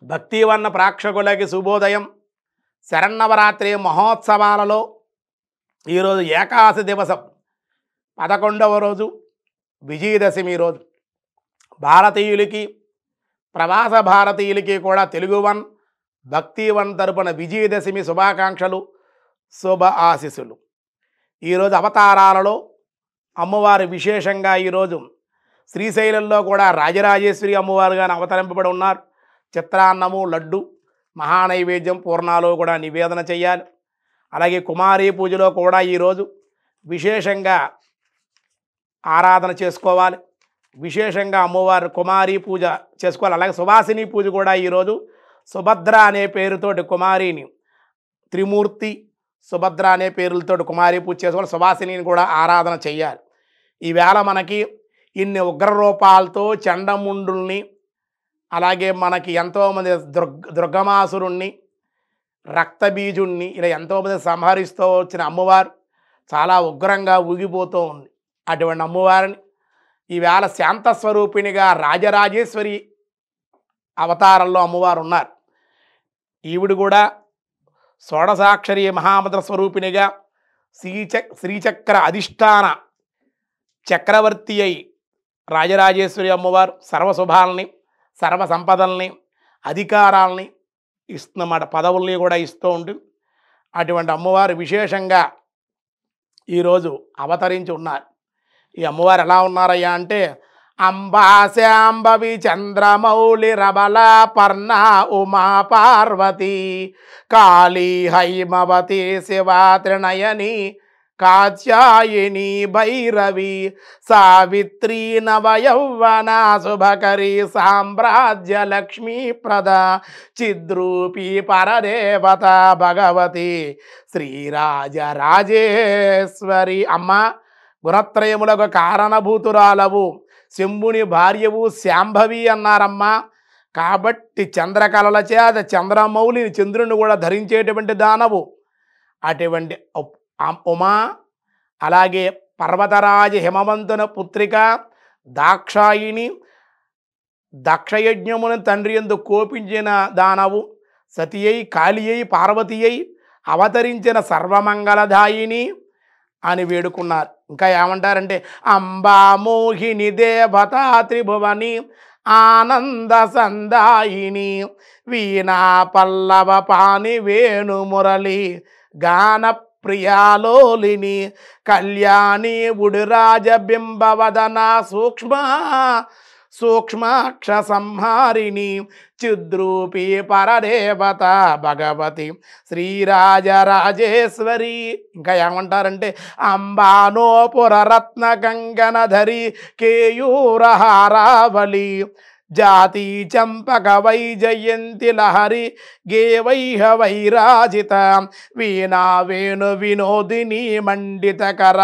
భక్తివన్న ప్రేక్షకులకి శుభోదయం. శరన్నవరాత్రి మహోత్సవాలలో ఈరోజు ఏకాదశి దివసం 11వ రోజు విజయదశమి రోజు. భారతీయులకి ప్రవాస భారతీయులకి కూడా తెలుగువన్ భక్తివన్ తరపున విజయదశమి శుభాకాంక్షలు, శుభ ఆశీస్సులు. ఈరోజు అవతారాలలో అమ్మవారు విశేషంగా ఈరోజు శ్రీశైలంలో కూడా రాజరాజేశ్వరి అమ్మవారుగా అవతరింపబడి ఉన్నారు. చిత్రాన్నము, లడ్డు, మహానైవేద్యం, పూర్ణాలు కూడా నివేదన చేయాలి. అలాగే కుమారీ పూజలో కూడా ఈరోజు విశేషంగా ఆరాధన చేసుకోవాలి. విశేషంగా అమ్మవారు కుమారీ పూజ చేసుకోవాలి. అలాగే సువాసిని పూజ కూడా ఈరోజు సుభద్ర అనే పేరుతోటి కుమారిని, త్రిమూర్తి సుభద్ర అనే పేర్లతోటి కుమారీ పూజ చేసుకోవాలి. సువాసినిని కూడా ఆరాధన చేయాలి. ఈవేళ మనకి ఇన్ని ఉగ్ర రూపాలతో చండముండుల్ని, అలాగే మనకి ఎంతోమంది దుర్గమాసురుణ్ణి, రక్తబీజుణ్ణి ఇలా ఎంతోమంది సంహరిస్తూ వచ్చిన అమ్మవారు చాలా ఉగ్రంగా ఊగిపోతూ ఉంది. అటువంటి అమ్మవారిని ఈవేళ శాంతస్వరూపిణిగా రాజరాజేశ్వరి అవతారంలో అమ్మవారు ఉన్నారు. ఈవిడ కూడా షోడశాక్షరి మహామంత్ర స్వరూపిణిగా శ్రీచక్ర అధిష్టాన చక్రవర్తి అయి రాజరాజేశ్వరి అమ్మవారు సర్వశుభాలని, సర్వ సంపదల్ని, అధికారాలని ఇస్తున్నమాట, పదవుల్ని కూడా ఇస్తూ ఉంటుంది. అటువంటి అమ్మవారు విశేషంగా ఈరోజు అవతరించి ఉన్నారు. ఈ అమ్మవారు ఎలా ఉన్నారయ్యా అంటే అంబాశాంబవి చంద్రమౌళి రబల పర్ణ ఉమా పార్వతి కాళీ హైమవతి శివా త్రినయని కాత్యాయిని భైరవి సావిత్రీ నవయౌవన శుభకరి సామ్రాజ్య లక్ష్మీ ప్రద చిద్రూపీ పరదేవత భగవతి శ్రీరాజరాజేశ్వరి. అమ్మ గుణత్రయములకు కారణభూతురాలవు, శంభుని భార్యవు శాంభవి అన్నారమ్మా. కాబట్టి చంద్రకళల చేత చంద్రమౌళిని, చంద్రుని కూడా ధరించేటువంటి దానవు. అటువంటి ఉమా, అలాగే పర్వతరాజ హిమవంతున పుత్రిక దాక్షాయిని, దక్షయజ్ఞమును తండ్రి యందు కోపించిన దానవు, సతి అయి కాళీ అయి పార్వతి అయి అవతరించిన సర్వమంగళదాయిని అని వేడుకున్నారు. ఇంకా ఏమంటారంటే అంబా మోహిని దేవతా త్రిభువని ఆనంద సందాయిని వీణా పల్లవ పాని వేణు మురళి గాన ప్రియాలోలిని కళ్యాణి ఉడిరాజ బింబవదన సూక్ష్మాక్ష సంహారిణి చిద్రూపీ పరదేవత భగవతి శ్రీరాజరాజేశ్వరి. ఇంకా ఏమంటారంటే అంబానోపుర రత్న గంగనధరి కేయూరహారావళి జాతి చంపక వైజయంతి లహరి గేవైహ వైరాజిత వీణా వేణు వినోదిని మండితకర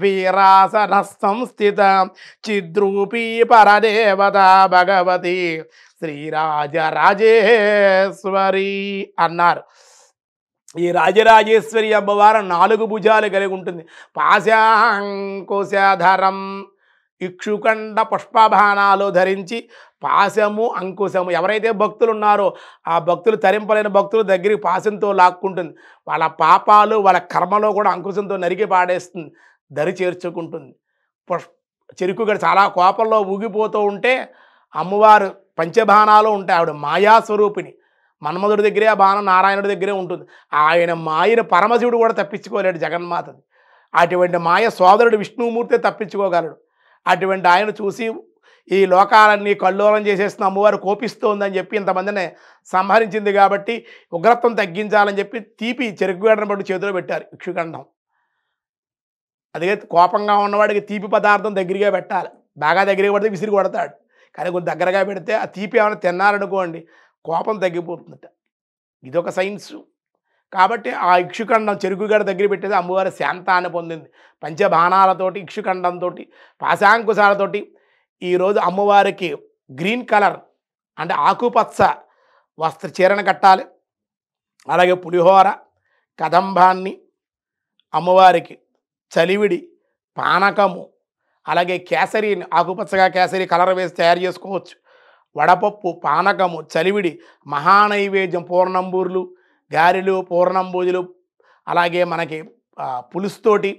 వీరాసన సంస్థిత చిద్రూపీ పరదేవత భగవతి శ్రీరాజరాజేశ్వరి అన్నారు. ఈ రాజరాజేశ్వరి అమ్మవారు 4 భుజాలు కలిగి ఉంటుంది. పాశాంకుశధరం, ఇక్షుకండ పుష్పబాణాలు ధరించి పాశము అంకుశము. ఎవరైతే భక్తులు ఉన్నారో ఆ భక్తులు, తరింపలేని భక్తుల దగ్గరికి పాశంతో లాక్కుంటుంది. వాళ్ళ పాపాలు, వాళ్ళ కర్మలో కూడా అంకుశంతో నరికి పాడేస్తుంది, దరి చేర్చుకుంటుంది. చెరుకుగడ చాలా కోపంలో ఊగిపోతూ ఉంటే అమ్మవారు పంచబాణాలు ఉంటాయి. ఆవిడ మాయాస్వరూపిణి. మన్మధుడి దగ్గరే ఆ బాణం, నారాయణుడి దగ్గరే ఉంటుంది. ఆయన మాయను పరమశివుడు కూడా తప్పించుకోలేడు, జగన్మాతది. అటువంటి మాయ సోదరుడు విష్ణుమూర్తి తప్పించుకోగలడు. అటువంటి ఆయన చూసి ఈ లోకాలన్నీ కల్లోలం చేసేస్తున్న అమ్మవారు కోపిస్తోందని చెప్పి ఇంతమందిని సంహరించింది. కాబట్టి ఉగ్రత్వం తగ్గించాలని చెప్పి తీపి చెరుకుగడ్డను పట్టు చేతిలో పెట్టారు ఇక్షుగండం. అదే కోపంగా ఉన్నవాడికి తీపి పదార్థం దగ్గరగా పెట్టాలి. బాగా దగ్గరగా పడితే విసిరి కొడతాడు. కానీ కొంచెం దగ్గరగా పెడితే ఆ తీపి ఏమైనా తిన్నారనుకోండి కోపం తగ్గిపోతుందట. ఇదొక సైన్సు. కాబట్టి ఆ ఇక్షుఖండం చెరుకుగడ దగ్గర పెట్టేది అమ్మవారి శాంతాన్ని పొందింది. పంచబాణాలతోటి, ఇక్షుఖండంతో, పాశాంకుశాలతోటి. ఈరోజు అమ్మవారికి గ్రీన్ కలర్ అంటే ఆకుపచ్చ చీరను కట్టాలి. అలాగే పులిహోర, కదంబాన్ని, అమ్మవారికి చలివిడి, పానకము, అలాగే కేసరిని ఆకుపచ్చగా కేసరి కలర్ వేసి తయారు చేసుకోవచ్చు. వడపప్పు, పానకము, చలివిడి, మహానైవేద్యం, పూర్ణంబూర్లు, గారెలు, పూర్ణంబూజులు, అలాగే మనకి పులుసుతోటి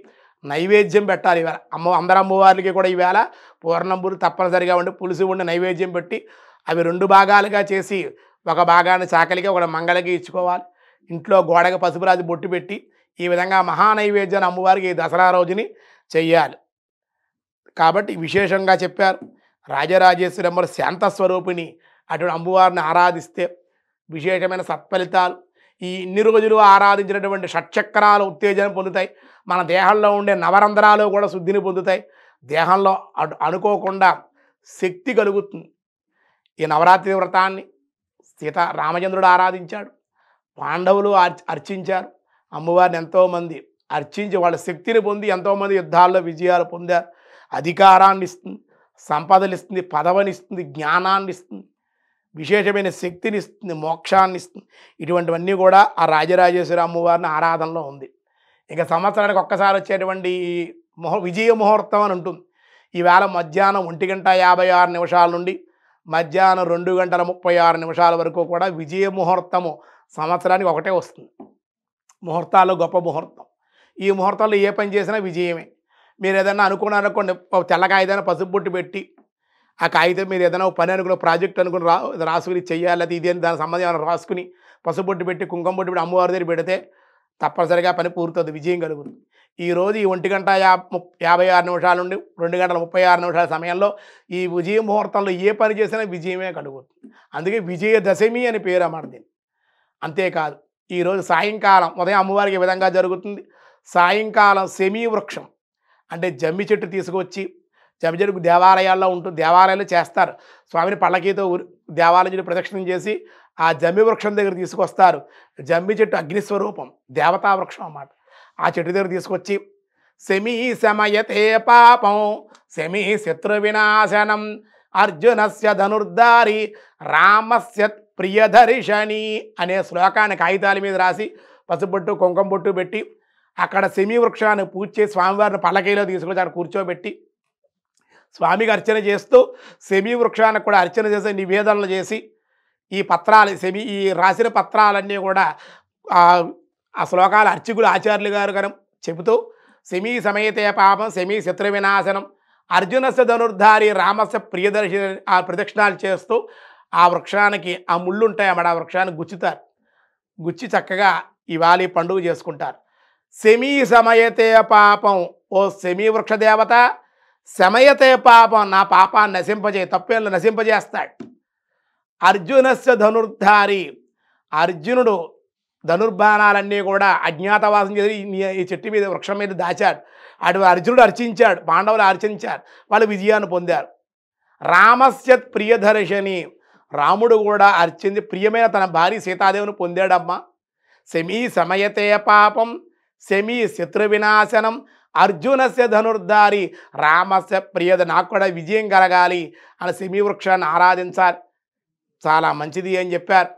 నైవేద్యం పెట్టాలి. ఈవేళ అందరు అమ్మవార్లకి కూడా ఈవేళ పూర్ణంబూరు తప్పనిసరిగా ఉండి పులుసు ఉండి నైవేద్యం పెట్టి అవి 2 భాగాలుగా చేసి ఒక భాగాన్ని చాకలికి ఒక మంగళకి ఇచ్చుకోవాలి. ఇంట్లో గోడకి పసుపు రాసి బొట్టు పెట్టి ఈ విధంగా మహానైవేద్యాన్ని అమ్మవారికి దసరా రోజుని చెయ్యాలి. కాబట్టి విశేషంగా చెప్పారు. రాజరాజేశ్వరమ్మ శాంత స్వరూపిణి అటువంటి అమ్మవారిని ఆరాధిస్తే విశేషమైన సత్ఫలితాలు, ఈ ఇన్ని రోజులు ఆరాధించినటువంటి షట్చక్రాలు ఉత్తేజనం పొందుతాయి. మన దేహంలో ఉండే నవరంధ్రాలు కూడా శుద్ధిని పొందుతాయి. దేహంలో అనుకోకుండా శక్తి కలుగుతుంది. ఈ నవరాత్రి వ్రతాన్ని రామచంద్రుడు ఆరాధించాడు, పాండవులు అర్చించారు. అమ్మవారిని ఎంతోమంది అర్చించి వాళ్ళ శక్తిని పొంది ఎంతోమంది యుద్ధాల్లో విజయాలు పొందారు. అధికారాన్ని ఇస్తుంది, సంపదలు ఇస్తుంది, పదవిని ఇస్తుంది, జ్ఞానాన్ని ఇస్తుంది, విశేషమైన శక్తిని ఇస్తుంది, మోక్షాన్ని ఇస్తుంది. ఇటువంటివన్నీ కూడా ఆ రాజరాజేశ్వరి అమ్మవారిని ఆరాధనలో ఉంది. ఇక సంవత్సరానికి ఒక్కసారి వచ్చేటువంటి విజయ ముహూర్తం అని ఉంటుంది. ఈవేళ మధ్యాహ్నం 1:56 నుండి మధ్యాహ్నం 2:36 వరకు కూడా విజయ ముహూర్తము సంవత్సరానికి ఒకటే వస్తుంది. ముహూర్తాల్లో గొప్ప ముహూర్తం. ఈ ముహూర్తాల్లో ఏ పని చేసినా విజయమే. మీరు ఏదైనా అనుకున్నారనుకోండి, తెల్ల కాగితాన్ని పసుపు బొట్టు పెట్టి ఆ కాగితం మీద ఏదైనా పని అనుకున్న ప్రాజెక్ట్ అనుకుని రాసుకుని చెయ్యాలి, అది ఇది అని దానికి సంబంధించి రాసుకుని పసుపు బొట్టు పెట్టి కుంకుమ బొట్టు పెట్టి అమ్మవారి దగ్గర పెడితే తప్పనిసరిగా పని పూర్తవుతుంది, విజయం కలుగుతుంది. ఈరోజు ఈ 1:56 నుండి 2:36 సమయంలో ఈ విజయ ముహూర్తంలో ఏ పని చేసినా విజయమే కలుగుతుంది. అందుకే విజయదశమి అని పేరు అన్నమాట దీన్ని. అంతేకాదు ఈరోజు సాయంకాలం ఉదయం అమ్మవారికి ఈ విధంగా జరుగుతుంది. సాయంకాలం సెమీ వృక్షం అంటే జమ్మి చెట్టు తీసుకొచ్చి, జమ్మి చెట్టు దేవాలయాల్లో ఉంటుంది, దేవాలయాలు చేస్తారు. స్వామిని పల్లకీతో దేవాలయం చుట్టూ ప్రదక్షిణం చేసి ఆ జమ్మి వృక్షం దగ్గర తీసుకొస్తారు. జమ్మి చెట్టు అగ్నిస్వరూపం, దేవతా వృక్షం అన్నమాట. ఆ చెట్టు దగ్గర తీసుకొచ్చి శమీ శమయతే పాపం శమీ శత్రు వినాశనం అర్జునస్య ధనుర్ధారి రామస్య ప్రియదర్శని అనే శ్లోకాన్ని కాగితాల మీద రాసి పసుబొట్టు కుంకుమ బొట్టు పెట్టి అక్కడ శమీ వృక్షాన్ని పూజ చేసి స్వామివారిని పల్లకీలో తీసుకొచ్చి అక్కడ కూర్చోబెట్టి స్వామికి అర్చన చేస్తూ శమీ వృక్షానికి కూడా అర్చన చేసి నివేదనలు చేసి ఈ పత్రాలు ఈ రాసిన పత్రాలన్నీ కూడా ఆ శ్లోకాలు అర్చకులు ఆచార్యులు గారు గారు చెబుతూ శమీ సమయతే పాపం శమీ శత్రు వినాశనం అర్జునస్య ధనుర్ధారి రామస్య ప్రియదర్శి ఆ ప్రదక్షిణాలు చేస్తూ ఆ వృక్షానికి ఆ ముళ్ళు ఉంటాయి అన్నమాట, ఆ వృక్షాన్ని గుచ్చుతారు. గుచ్చి చక్కగా ఇవాళ ఈ పండుగ చేసుకుంటారు. శమీ సమయతే పాపం, ఓ శమీ వృక్ష దేవత సమయతే పాపం, నా పాపాన్ని నశింపజే, తప్పేళ్ళు నశింపజేస్తాడు. అర్జునస్య ధనుర్ధారి, అర్జునుడు ధనుర్బాణాలన్నీ కూడా అజ్ఞాతవాసం చేసి ఈ చెట్టు మీద వృక్షం మీద దాచాడు. అటు అర్జునుడు అర్చించాడు, పాండవులు అర్చించారు, వాళ్ళు విజయాన్ని పొందారు. రామస్య ప్రియదర్శని, రాముడు కూడా అర్చింది ప్రియమైన తన భార్య సీతాదేవిని పొందాడమ్మా. శమీ సమయతే పాపం శమీ శత్రు వినాశనం అర్జునస్య ధనుర్ధారి రామస్య ప్రియద, నాకు కూడా విజయం కలగాలి అని శమీ వృక్షాన్ని ఆరాధించాలి, చాలా మంచిది అని చెప్పారు.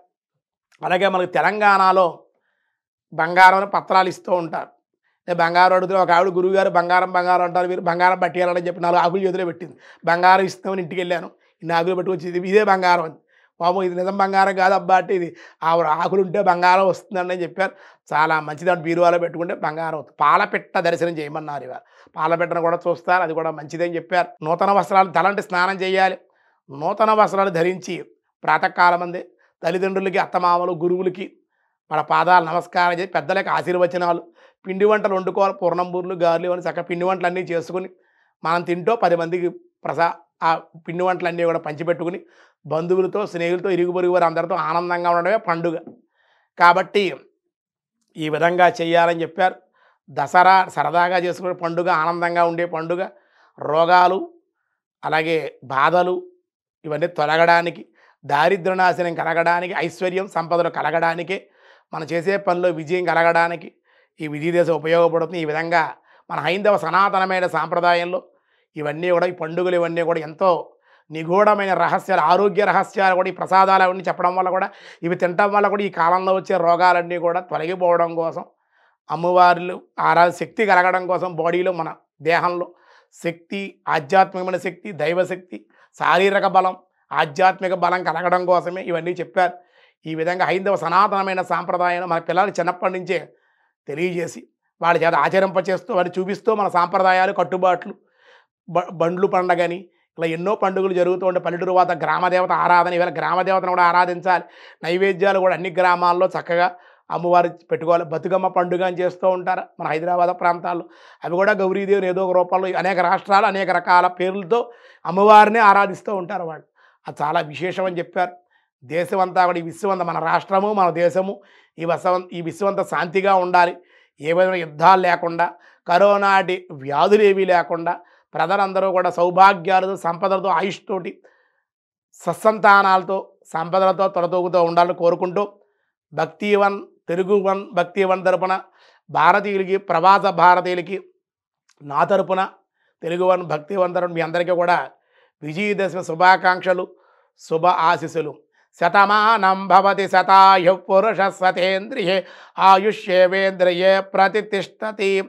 అలాగే మనకు తెలంగాణలో బంగారం పత్రాలు ఇస్తూ ఉంటారు. బంగారం అడుగుతున్న ఒక ఆవిడ గురువుగారు బంగారం అంటారు, మీరు బంగారం పట్టేయాలని చెప్పి 4 ఆకులు చేతిలో పెట్టింది. బంగారం ఇస్తామని ఇంటికి వెళ్ళాను, ఇన్ని ఆకులు పెట్టుకొచ్చి ఇదే బంగారం అని. బాబు ఇది నిజం బంగారం కాదు అబ్బా అంటే, ఇది ఆకులు ఉంటే బంగారం వస్తుందని చెప్పారు. చాలా మంచిది, అంటే బీరువాలో పెట్టుకుంటే బంగారం అవుతుంది. పాలపెట్ట దర్శనం చేయమన్నారు. ఇవాళ పాలపెట్టను కూడా చూస్తారు, అది కూడా మంచిదని చెప్పారు. నూతన వస్త్రాలు తలంటి స్నానం చేయాలి. నూతన వస్త్రాలు ధరించి ప్రాతకాలం అందే తల్లిదండ్రులకి, అత్తమామలు, గురువులకి వాళ్ళ పాదాలు నమస్కారం చేసి పెద్దలకి ఆశీర్వచనాలు, పిండి వంటలు వండుకోవాలి. పూర్ణంబూర్లు, గారెలు అని చక్కగా పిండి వంటలన్నీ చేసుకుని మనం తింటూ 10 మందికి ఆ పిండి వంటలన్నీ కూడా పంచిపెట్టుకుని బంధువులతో, స్నేహితులతో, ఇరుగు పొరుగు వారు అందరితో ఆనందంగా ఉండడమే పండుగ. కాబట్టి ఈ విధంగా చేయాలని చెప్పారు. దసరా సరదాగా చేసుకునే పండుగ, ఆనందంగా ఉండే పండుగ. రోగాలు అలాగే బాధలు ఇవన్నీ తొలగడానికి, దారిద్ర్యనాశనం కలగడానికి, ఐశ్వర్యం సంపదలు కలగడానికే, మనం చేసే పనిలో విజయం కలగడానికి ఈ విజయదశమి ఉపయోగపడుతుంది. ఈ విధంగా మన హైందవ సనాతనమైన సాంప్రదాయంలో ఇవన్నీ కూడా, ఈ పండుగలు ఇవన్నీ కూడా ఎంతో నిగూఢమైన రహస్యాలు, ఆరోగ్య రహస్యాలు కూడా ఈ ప్రసాదాలు అవన్నీ చెప్పడం వల్ల కూడా, ఇవి తినటం వల్ల కూడా ఈ కాలంలో వచ్చే రోగాలన్నీ కూడా తొలగిపోవడం కోసం, అమ్మవారిలో శక్తి కలగడం కోసం, బాడీలో మన దేహంలో శక్తి, ఆధ్యాత్మికమైన శక్తి, దైవశక్తి, శారీరక బలం ఆధ్యాత్మిక బలం కలగడం కోసమే ఇవన్నీ చెప్పారు. ఈ విధంగా హైందవ సనాతనమైన సాంప్రదాయాలు మన పిల్లలకి చిన్నప్పటి నుంచే తెలియజేసి వాళ్ళ చేత ఆచరింపచేస్తూ వారిని చూపిస్తూ మన సాంప్రదాయాలు కట్టుబాట్లు బండ్లు పండగని ఇలా ఎన్నో పండుగలు జరుగుతూ ఉంటే పల్లెటూరు వాత గ్రామదేవత ఆరాధన ఇవాళ గ్రామదేవతను కూడా ఆరాధించాలి. నైవేద్యాలు కూడా అన్ని గ్రామాల్లో చక్కగా అమ్మవారి పెట్టుకోవాలి. బతుకమ్మ పండుగ అని చేస్తూ ఉంటారు మన హైదరాబాద్ ప్రాంతాల్లో. అవి కూడా గౌరీదేవిని ఏదో ఒక రూపంలో అనేక రాష్ట్రాలు అనేక రకాల పేర్లతో అమ్మవారిని ఆరాధిస్తూ ఉంటారు వాళ్ళు. అది చాలా విశేషం అని చెప్పారు. దేశమంతా కూడా ఈ విశ్వమంతా మన రాష్ట్రము మన దేశము ఈ విశ్వమంతా శాంతిగా ఉండాలి. ఏ విధమైన యుద్ధాలు లేకుండా కరోనాటి వ్యాధులు ఏవీ లేకుండా ప్రజలందరూ కూడా సౌభాగ్యాలతో సంపదలతో ఆయుష్తోటి సత్సంతానాలతో సంపదలతో తొలతూగుతూ ఉండాలని కోరుకుంటూ భక్తివన్ తెలుగు వన్ భక్తివన్ తరపున భారతీయులకి ప్రవాస భారతీయులకి నా తరపున తెలుగు వన్ భక్తివన్ తరపున మీ అందరికీ కూడా విజయదశమి శుభాకాంక్షలు శుభ ఆశీస్సులు. శతమానం భవతి శతాయు పురుష సతేంద్రియే ఆయుష్యేవేంద్రియే ప్రతిష్టతి.